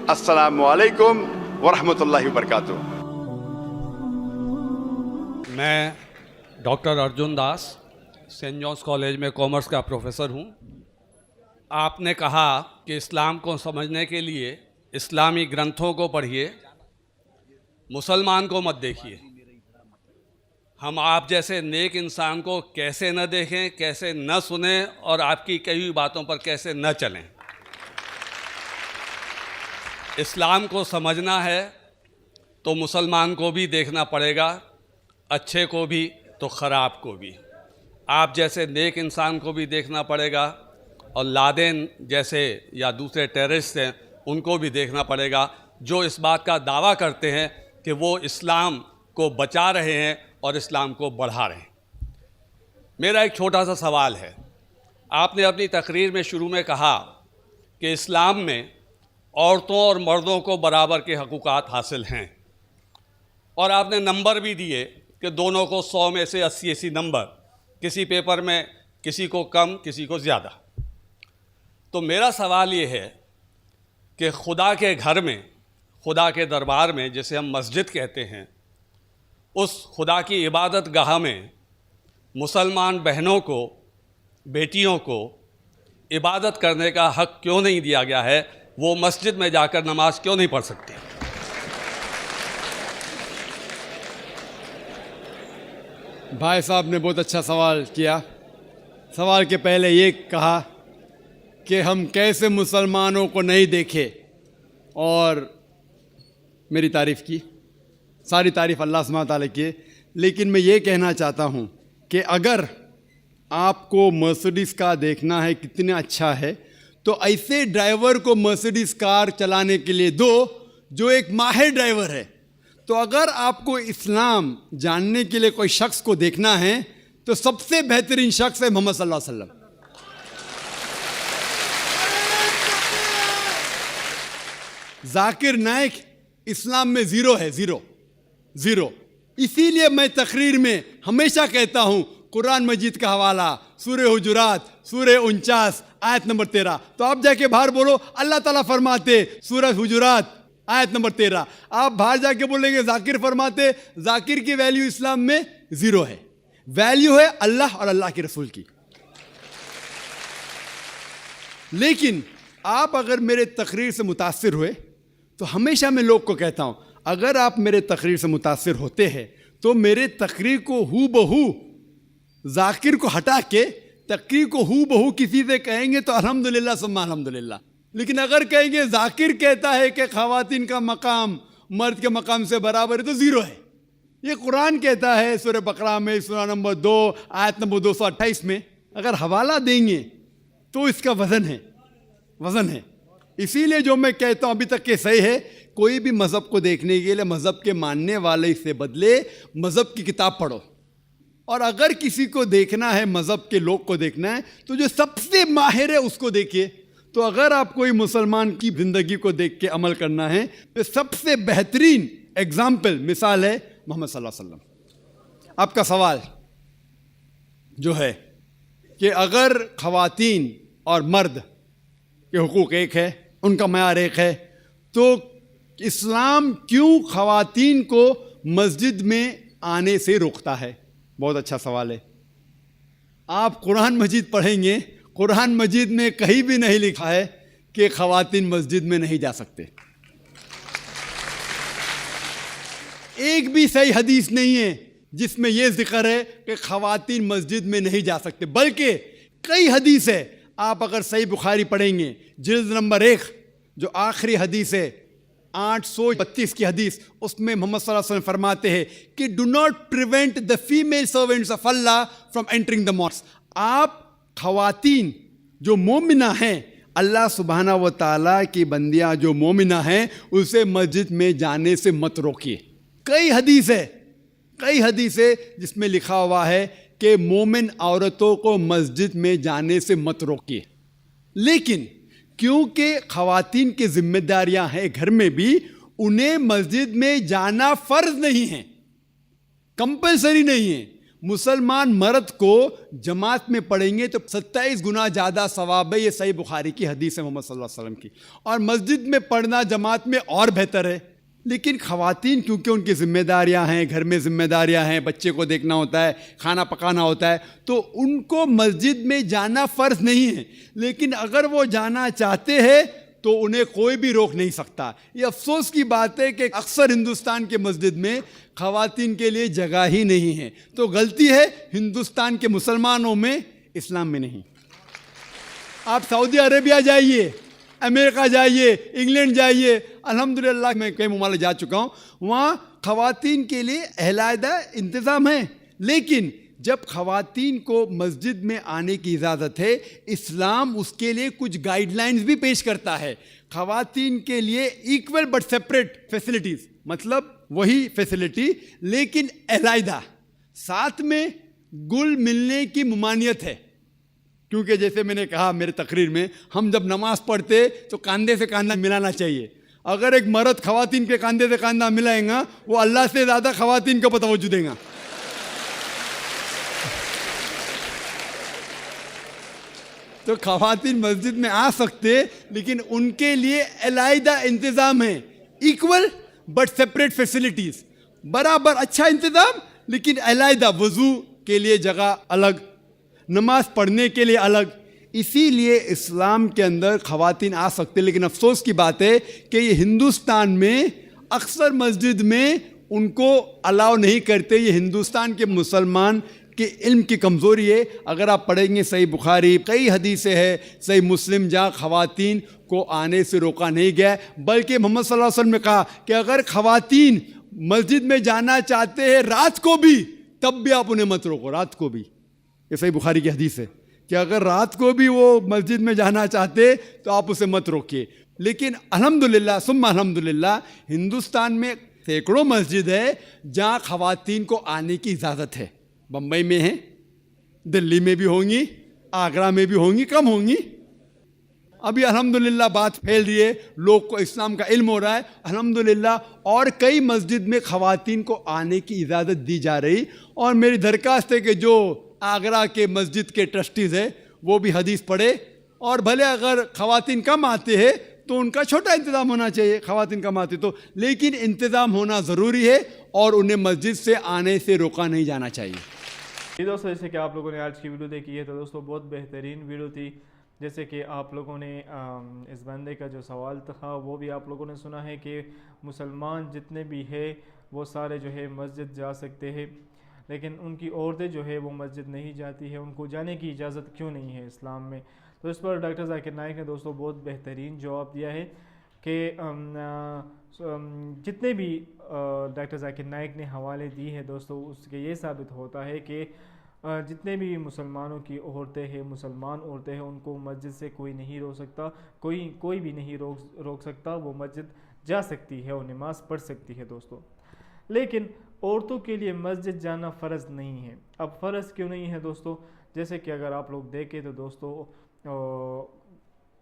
السلام علیکم ورحمۃ اللہ وبرکاتہ۔ میں doctor Arjun Das saint Johns college میں کامرس کا پروفیسر ہوں۔ آپ نے کہا کہ اسلام کو سمجھنے کے لیے اسلامی گرنتھوں کو پڑھیے، مسلمان کو مت دیکھیے۔ ہم آپ جیسے نیک انسان کو کیسے نہ دیکھیں، کیسے نہ سنیں اور آپ کی کئی ہوئی باتوں پر کیسے نہ چلیں۔ اسلام کو سمجھنا ہے تو مسلمان کو بھی دیکھنا پڑے گا، اچھے کو بھی تو خراب کو بھی۔ آپ جیسے نیک انسان کو بھی دیکھنا پڑے گا اور لادین جیسے یا دوسرے ٹیررسٹ ہیں ان کو بھی دیکھنا پڑے گا، جو اس بات کا دعویٰ کرتے ہیں کہ وہ اسلام کو بچا رہے ہیں اور اسلام کو بڑھا رہے ہیں۔ میرا ایک چھوٹا سا سوال ہے۔ آپ نے اپنی تقریر میں شروع میں کہا کہ اسلام میں عورتوں اور مردوں کو برابر کے حقوقات حاصل ہیں، اور آپ نے نمبر بھی دیے کہ دونوں کو 100 میں سے 80 نمبر، کسی پیپر میں کسی کو کم کسی کو زیادہ۔ تو میرا سوال یہ ہے کہ خدا کے گھر میں، خدا کے دربار میں جسے ہم مسجد کہتے ہیں، اس خدا کی عبادت گاہ میں مسلمان بہنوں کو، بیٹیوں کو عبادت کرنے کا حق کیوں نہیں دیا گیا ہے؟ وہ مسجد میں جا کر نماز کیوں نہیں پڑھ سکتی؟ بھائی صاحب نے بہت اچھا سوال کیا۔ سوال کے پہلے یہ کہا کہ ہم کیسے مسلمانوں کو نہیں دیکھے، اور میری تعریف کی، ساری تعریف اللہ سبحانہ تعالیٰ کی ہے۔ لیکن میں یہ کہنا چاہتا ہوں کہ اگر آپ کو مرسڈیز کار دیکھنا ہے کتنا اچھا ہے، تو ایسے ڈرائیور کو مرسڈیز کار چلانے کے لیے دو جو ایک ماہر ڈرائیور ہے۔ تو اگر آپ کو اسلام جاننے کے لیے کوئی شخص کو دیکھنا ہے تو سب سے بہترین شخص ہے محمد صلی اللہ علیہ وسلم۔ ذاکر نائک اسلام میں زیرو ہے، زیرو۔ اسی لیے میں تقریر میں ہمیشہ کہتا ہوں قرآن مجید کا حوالہ، سورہ حجرات، سورہ 49 آیت نمبر 13۔ تو آپ جا کے باہر بولو اللہ تعالیٰ فرماتے سورہ حجرات آیت نمبر 13۔ آپ باہر جا کے بولیں گے ذاکر فرماتے، ذاکر کی ویلیو اسلام میں زیرو ہے، ویلیو ہے اللہ اور اللہ کے رسول کی۔ لیکن آپ اگر میرے تقریر سے متاثر ہوئے تو ہمیشہ میں لوگ کو کہتا ہوں اگر آپ میرے تقریر سے متاثر ہوتے ہیں تو میرے تقریر کو ہو بہو ذاکر کو ہٹا کے تقریر کو ہو بہو کسی سے کہیں گے تو الحمدللہ ثم الحمدللہ۔ لیکن اگر کہیں گے ذاکر کہتا ہے کہ خواتین کا مقام مرد کے مقام سے برابر ہے تو زیرو ہے۔ یہ قرآن کہتا ہے سورہ بقرہ میں سورہ نمبر 2 آیت نمبر 228 میں۔ اگر حوالہ دیں گے تو اس کا وزن ہے۔ اسی لیے جو میں کہتا ہوں ابھی تک کہ صحیح ہے، کوئی بھی مذہب کو دیکھنے کے لیے مذہب کے ماننے والے سے بدلے مذہب کی کتاب پڑھو، اور اگر کسی کو دیکھنا ہے مذہب کے لوگ کو دیکھنا ہے تو جو سب سے ماہر ہے اس کو دیکھیے۔ تو اگر آپ کوئی مسلمان کی زندگی کو دیکھ کے عمل کرنا ہے تو سب سے بہترین ایگزامپل مثال ہے محمد صلی اللہ علیہ وسلم۔ آپ کا سوال جو ہے کہ اگر خواتین اور مرد کے حقوق ایک ہے، ان کا معیار ایک ہے، تو اسلام کیوں خواتین کو مسجد میں آنے سے روکتا ہے؟ بہت اچھا سوال ہے۔ آپ قرآن مجید پڑھیں گے، قرآن مجید میں کہیں بھی نہیں لکھا ہے کہ خواتین مسجد میں نہیں جا سکتے۔ ایک بھی صحیح حدیث نہیں ہے جس میں یہ ذکر ہے کہ خواتین مسجد میں نہیں جا سکتے، بلکہ کئی حدیث ہے۔ آپ اگر صحیح بخاری پڑھیں گے جلد نمبر 1 جو آخری حدیث ہے 832 کی حدیث، اس میں محمد صلی اللہ علیہ وسلم فرماتے ہیں کہ do not prevent the female servants of Allah from entering the mosque. آپ خواتین جو مومنہ ہیں، اللہ سبحانہ و تعالیٰ کی بندیاں جو مومنہ ہیں، اسے مسجد میں جانے سے مت روکیے۔ کئی حدیث ہے جس میں لکھا ہوا ہے کہ مومن عورتوں کو مسجد میں جانے سے مت روکیے۔ لیکن کیونکہ خواتین کی ذمہ داریاں ہیں گھر میں بھی، انہیں مسجد میں جانا فرض نہیں ہے، کمپلسری نہیں ہے۔ مسلمان مرد کو جماعت میں پڑھیں گے تو 27 گنا زیادہ ثواب ہے. یہ صحیح بخاری کی حدیث ہے محمد صلی اللہ علیہ وسلم کی. اور مسجد میں پڑھنا جماعت میں اور بہتر ہے. لیکن خواتین کیونکہ ان کی ذمہ داریاں ہیں, گھر میں ذمہ داریاں ہیں, بچے کو دیکھنا ہوتا ہے, کھانا پکانا ہوتا ہے, تو ان کو مسجد میں جانا فرض نہیں ہے. لیکن اگر وہ جانا چاہتے ہیں تو انہیں کوئی بھی روک نہیں سکتا. یہ افسوس کی بات ہے کہ اکثر ہندوستان کے مسجد میں خواتین کے لیے جگہ ہی نہیں ہے. تو غلطی ہے ہندوستان کے مسلمانوں میں, اسلام میں نہیں. آپ سعودی عربیہ جائیے, امریکہ جائیے, انگلینڈ جائیے, الحمدللہ میں کئی ممالک جا چکا ہوں, وہاں خواتین کے لیے علیحدہ انتظام ہے. لیکن جب خواتین کو مسجد میں آنے کی اجازت ہے, اسلام اس کے لیے کچھ گائیڈ لائنز بھی پیش کرتا ہے. خواتین کے لیے ایکول بٹ سپریٹ فیسلٹیز, مطلب وہی فیسلٹی لیکن علیحدہ, ساتھ میں گل ملنے کی ممانعت ہے. کیونکہ جیسے میں نے کہا میرے تقریر میں, ہم جب نماز پڑھتے تو کاندھے سے کاندھا ملانا چاہیے. اگر ایک مرد خواتین کے کاندھے سے کاندھا ملائیں گا, وہ اللہ سے زیادہ خواتین کو توجہ دیں گا. تو خواتین مسجد میں آ سکتے, لیکن ان کے لیے علیحدہ انتظام ہے. ایکول بٹ سپریٹ فیسلٹیز, برابر اچھا انتظام لیکن علیحدہ. وضو کے لیے جگہ الگ, نماز پڑھنے کے لیے الگ. اسی لیے اسلام کے اندر خواتین آ سکتے. لیکن افسوس کی بات ہے کہ یہ ہندوستان میں اکثر مسجد میں ان کو الاؤ نہیں کرتے. یہ ہندوستان کے مسلمان کہ علم کی کمزوری ہے. اگر آپ پڑھیں گے صحیح بخاری, کئی حدیثیں ہیں, صحیح مسلم, جہاں خواتین کو آنے سے روکا نہیں گیا, بلکہ محمد صلی اللہ علیہ وسلم نے کہا کہ اگر خواتین مسجد میں جانا چاہتے ہیں رات کو بھی, تب بھی آپ انہیں مت روکو. رات کو بھی, یہ صحیح بخاری کی حدیث ہے کہ اگر رات کو بھی وہ مسجد میں جانا چاہتے تو آپ اسے مت روکیے. لیکن الحمدللہ ثم الحمدللہ ہندوستان میں سینکڑوں مسجد ہے جہاں خواتین کو آنے کی اجازت ہے. بمبئی میں ہیں, دلی میں بھی ہوں گی, آگرہ میں بھی ہوں گی, کم ہوں گی. ابھی الحمدللہ بات پھیل رہی ہے, لوگ کو اسلام کا علم ہو رہا ہے الحمدللہ, اور کئی مسجد میں خواتین کو آنے کی اجازت دی جا رہی. اور میری درخواست ہے کہ جو آگرہ کے مسجد کے ٹرسٹیز ہیں وہ بھی حدیث پڑھے, اور بھلے اگر خواتین کم آتے ہیں تو ان کا چھوٹا انتظام ہونا چاہیے. خواتین کم آتی تو, لیکن انتظام ہونا ضروری ہے, اور انہیں مسجد سے آنے سے روکا نہیں جانا چاہیے. دوستوں جیسے کہ آپ لوگوں نے آج کی ویڈیو دیکھی ہے تو دوستوں بہت بہترین ویڈیو تھی. جیسے کہ آپ لوگوں نے اس بندے کا جو سوال تھا وہ بھی آپ لوگوں نے سنا ہے کہ مسلمان جتنے بھی ہیں وہ سارے جو ہے مسجد جا سکتے ہیں, لیکن ان کی عورتیں جو ہے وہ مسجد نہیں جاتی ہے. ان کو جانے کی اجازت کیوں نہیں ہے اسلام میں؟ تو اس پر ڈاکٹر ذاکر نائک نے دوستوں بہت بہترین جواب دیا ہے کہ جتنے بھی ڈاکٹر ذاکر نائک نے حوالے دی ہے دوستوں, اس کے یہ ثابت ہوتا ہے کہ جتنے بھی مسلمانوں کی عورتیں ہیں, مسلمان عورتیں ہیں, ان کو مسجد سے کوئی نہیں روک سکتا, کوئی بھی نہیں روک سکتا. وہ مسجد جا سکتی ہے اور نماز پڑھ سکتی ہے دوستوں. لیکن عورتوں کے لیے مسجد جانا فرض نہیں ہے. اب فرض کیوں نہیں ہے دوستوں؟ جیسے کہ اگر آپ لوگ دیکھیں تو دوستوں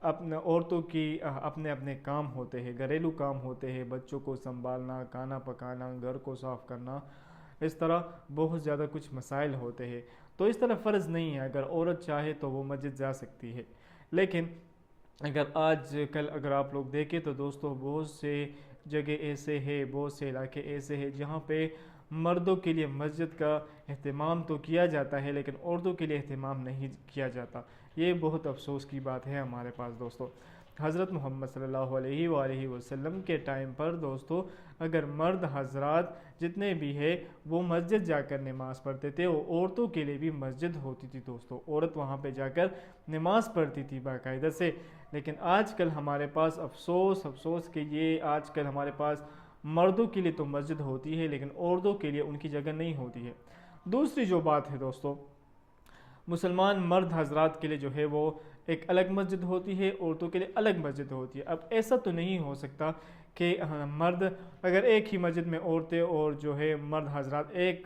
اپنے عورتوں کی اپنے اپنے کام ہوتے ہیں, گھریلو کام ہوتے ہیں, بچوں کو سنبھالنا, کھانا پکانا, گھر کو صاف کرنا, اس طرح بہت زیادہ کچھ مسائل ہوتے ہیں. تو اس طرح فرض نہیں ہے. اگر عورت چاہے تو وہ مسجد جا سکتی ہے. لیکن اگر آج کل اگر آپ لوگ دیکھیں تو دوستوں بہت سے جگہ ایسے ہیں, بہت سے علاقے ایسے ہیں جہاں پہ مردوں کے لیے مسجد کا اہتمام تو کیا جاتا ہے لیکن عورتوں کے لیے اہتمام نہیں کیا جاتا. یہ بہت افسوس کی بات ہے ہمارے پاس دوستوں. حضرت محمد صلی اللہ علیہ وآلہ وسلم کے ٹائم پر دوستوں اگر مرد حضرات جتنے بھی ہیں وہ مسجد جا کر نماز پڑھتے تھے, اور عورتوں کے لیے بھی مسجد ہوتی تھی دوستوں. عورت وہاں پہ جا کر نماز پڑھتی تھی باقاعدہ سے. لیکن آج کل ہمارے پاس افسوس کہ یہ آج کل ہمارے پاس مردوں کے لیے تو مسجد ہوتی ہے لیکن عورتوں کے لیے ان کی جگہ نہیں ہوتی ہے. دوسری جو بات ہے دوستوں, مسلمان مرد حضرات کے لیے جو ہے وہ ایک الگ مسجد ہوتی ہے, عورتوں کے لیے الگ مسجد ہوتی ہے. اب ایسا تو نہیں ہو سکتا کہ مرد اگر ایک ہی مسجد میں عورتیں اور جو ہے مرد حضرات ایک